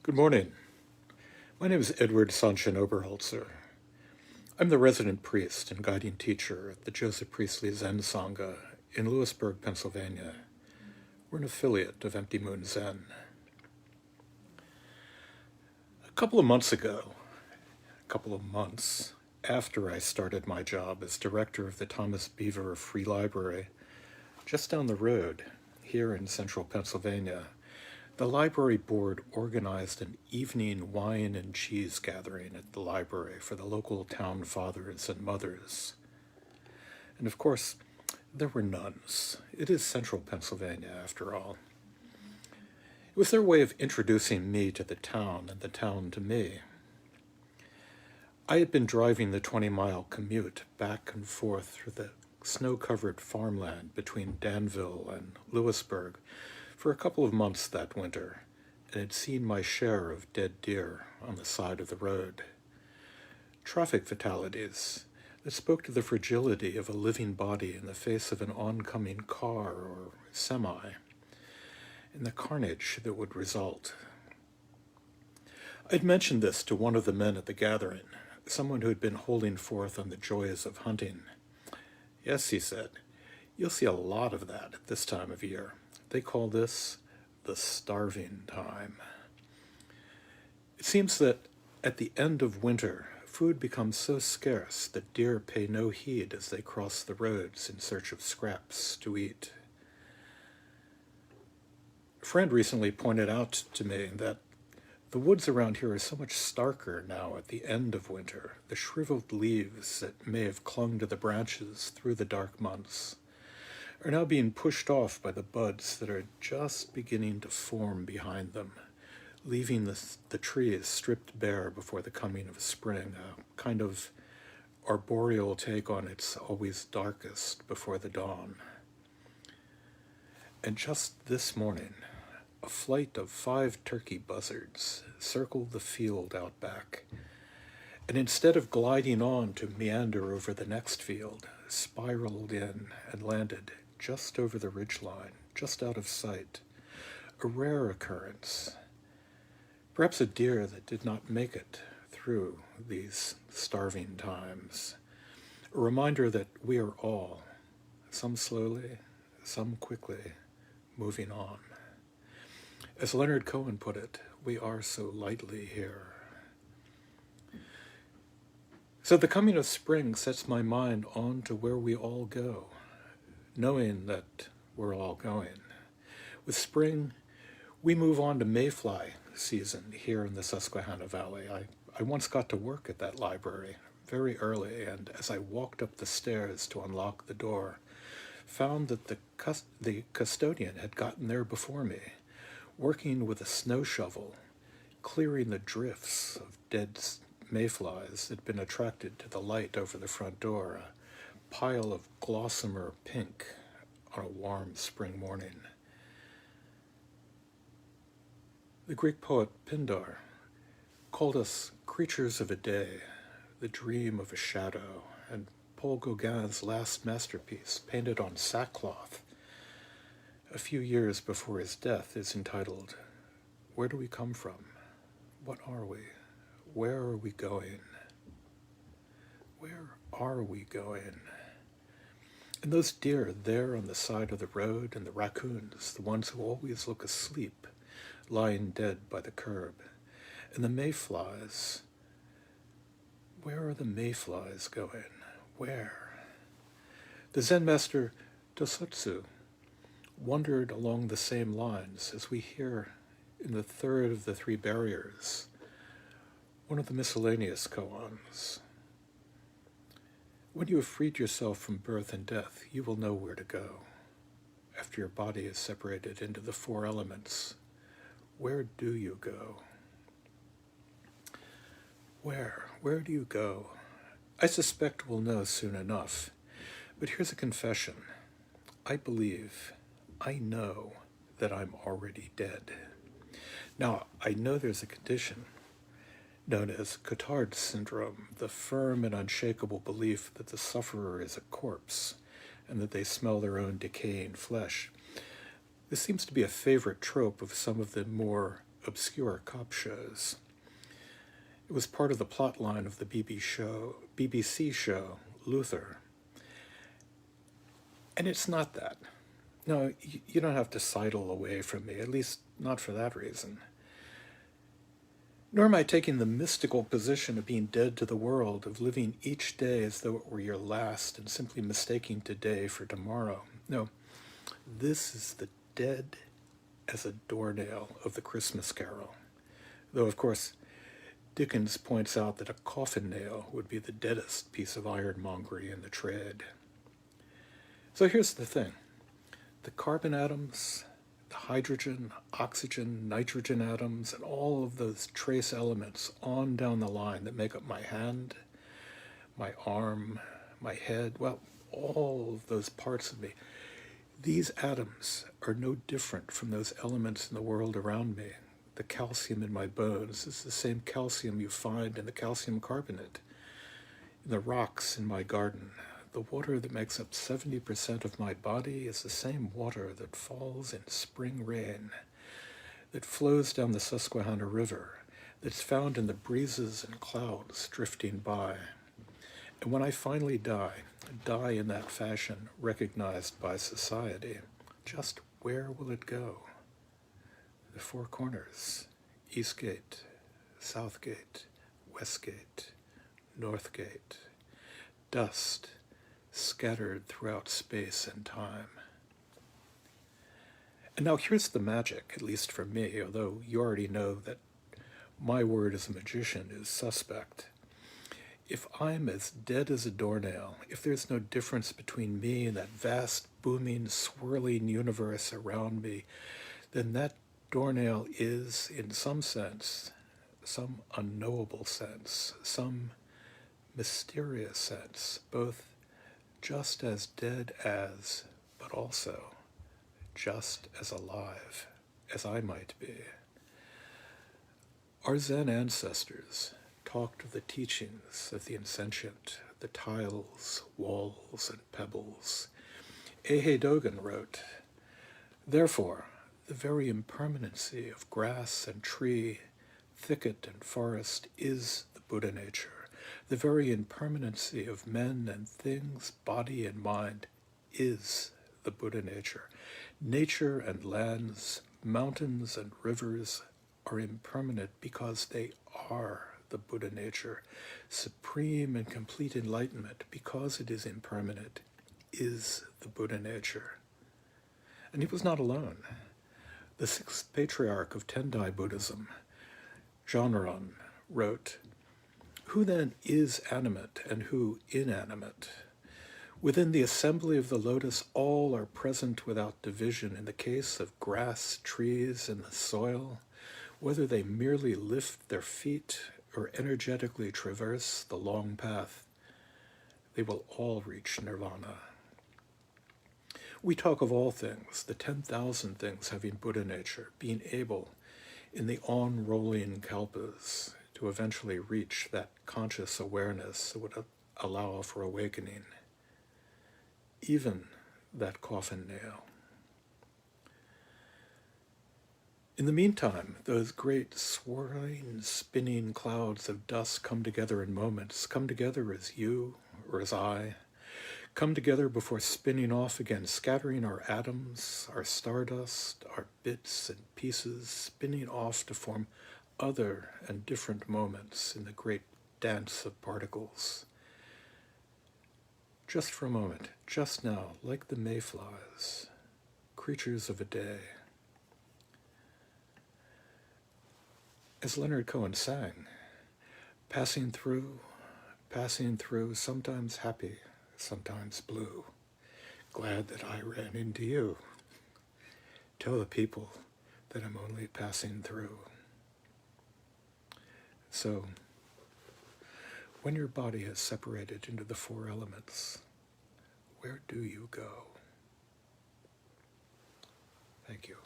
Good morning. My name is Edward Sanchin Oberholzer. I'm the resident priest and guiding teacher at the Joseph Priestley Zen Sangha in Lewisburg, Pennsylvania. We're an affiliate of Empty Moon Zen. A couple of months after I started my job as director of the Thomas Beaver Free Library, just down the road, here in central Pennsylvania, the library board organized an evening wine and cheese gathering at the library for the local town fathers and mothers. And of course, there were nuns. It is central Pennsylvania, after all. It was their way of introducing me to the town and the town to me. I had been driving the 20-mile commute back and forth through the snow-covered farmland between Danville and Lewisburg for a couple of months that winter, and had seen my share of dead deer on the side of the road. Traffic fatalities that spoke to the fragility of a living body in the face of an oncoming car or semi, and the carnage that would result. I'd mentioned this to one of the men at the gathering, someone who had been holding forth on the joys of hunting. "Yes," he said, "you'll see a lot of that at this time of year. They call this the starving time." It seems that at the end of winter, food becomes so scarce that deer pay no heed as they cross the roads in search of scraps to eat. A friend recently pointed out to me that the woods around here are so much starker now at the end of winter. The shriveled leaves that may have clung to the branches through the dark months are now being pushed off by the buds that are just beginning to form behind them, leaving the trees stripped bare before the coming of spring, a kind of arboreal take on its always darkest before the dawn. And just this morning, a flight of 5 turkey buzzards circled the field out back, and instead of gliding on to meander over the next field, spiraled in and landed just over the ridgeline, just out of sight, a rare occurrence. Perhaps a deer that did not make it through these starving times. A reminder that we are all, some slowly, some quickly, moving on. As Leonard Cohen put it, we are so lightly here. So the coming of spring sets my mind on to where we all go, knowing that we're all going. With spring, we move on to mayfly season here in the Susquehanna Valley. I once got to work at that library very early, and as I walked up the stairs to unlock the door, found that the custodian had gotten there before me, working with a snow shovel, clearing the drifts of dead mayflies that had been attracted to the light over the front door, a pile of glossamer pink on a warm spring morning. The Greek poet Pindar called us creatures of a day, the dream of a shadow, and Paul Gauguin's last masterpiece, painted on sackcloth a few years before his death, is entitled, "Where do we come from? What are we? Where are we going? Where are we going?" And those deer there on the side of the road, and the raccoons, the ones who always look asleep, lying dead by the curb, and the mayflies. Where are the mayflies going? Where? The Zen master Tosotsu wandered along the same lines as we hear in the third of the 3 barriers, one of the miscellaneous koans. When you have freed yourself from birth and death, you will know where to go. After your body is separated into the 4 elements, where do you go? Where do you go? I suspect we'll know soon enough, but here's a confession. I know that I'm already dead. Now, I know there's a condition known as Cotard's syndrome, the firm and unshakable belief that the sufferer is a corpse and that they smell their own decaying flesh. This seems to be a favorite trope of some of the more obscure cop shows. It was part of the plot line of the BBC show, Luther. And it's not that. No, you don't have to sidle away from me, at least not for that reason. Nor am I taking the mystical position of being dead to the world, of living each day as though it were your last and simply mistaking today for tomorrow. No, this is the dead as a doornail of the Christmas Carol. Though, of course, Dickens points out that a coffin nail would be the deadest piece of ironmongery in the trade. So here's the thing. The carbon atoms, the hydrogen, oxygen, nitrogen atoms, and all of those trace elements on down the line that make up my hand, my arm, my head, well, all of those parts of me, these atoms are no different from those elements in the world around me. The calcium in my bones is the same calcium you find in the calcium carbonate, in the rocks in my garden. The water that makes up 70% of my body is the same water that falls in spring rain, that flows down the Susquehanna River, that's found in the breezes and clouds drifting by. And when I finally die in that fashion recognized by society, just where will it go? The four corners, Eastgate, Southgate, Westgate, Northgate, dust, scattered throughout space and time. And now here's the magic, at least for me, although you already know that my word as a magician is suspect. If I'm as dead as a doornail, if there's no difference between me and that vast, booming, swirling universe around me, then that doornail is, in some sense, some unknowable sense, some mysterious sense, both just as dead as, but also just as alive as I might be. Our Zen ancestors talked of the teachings of the insentient, the tiles, walls, and pebbles. Ehe Dogen wrote, "Therefore, the very impermanency of grass and tree, thicket and forest is the Buddha nature. The very impermanency of men and things, body and mind, is the Buddha nature. Nature and lands, mountains and rivers are impermanent because they are the Buddha nature. Supreme and complete enlightenment, because it is impermanent, is the Buddha nature." And he was not alone. The sixth patriarch of Tendai Buddhism, Jonron, wrote, "Who then is animate and who inanimate? Within the assembly of the lotus, all are present without division. In the case of grass, trees, and the soil, whether they merely lift their feet or energetically traverse the long path, they will all reach nirvana." We talk of all things, the 10,000 things having Buddha nature, being able, in the on-rolling kalpas, to eventually reach that conscious awareness that would allow for awakening. Even that coffin nail. In the meantime, those great swirling, spinning clouds of dust come together in moments, come together as you or as I, come together before spinning off again, scattering our atoms, our stardust, our bits and pieces, spinning off to form other and different moments in the great dance of particles. Just for a moment, just now, like the mayflies, creatures of a day. As Leonard Cohen sang, passing through, sometimes happy, sometimes blue, glad that I ran into you. Tell the people that I'm only passing through. So, when your body has separated into the four elements, where do you go? Thank you.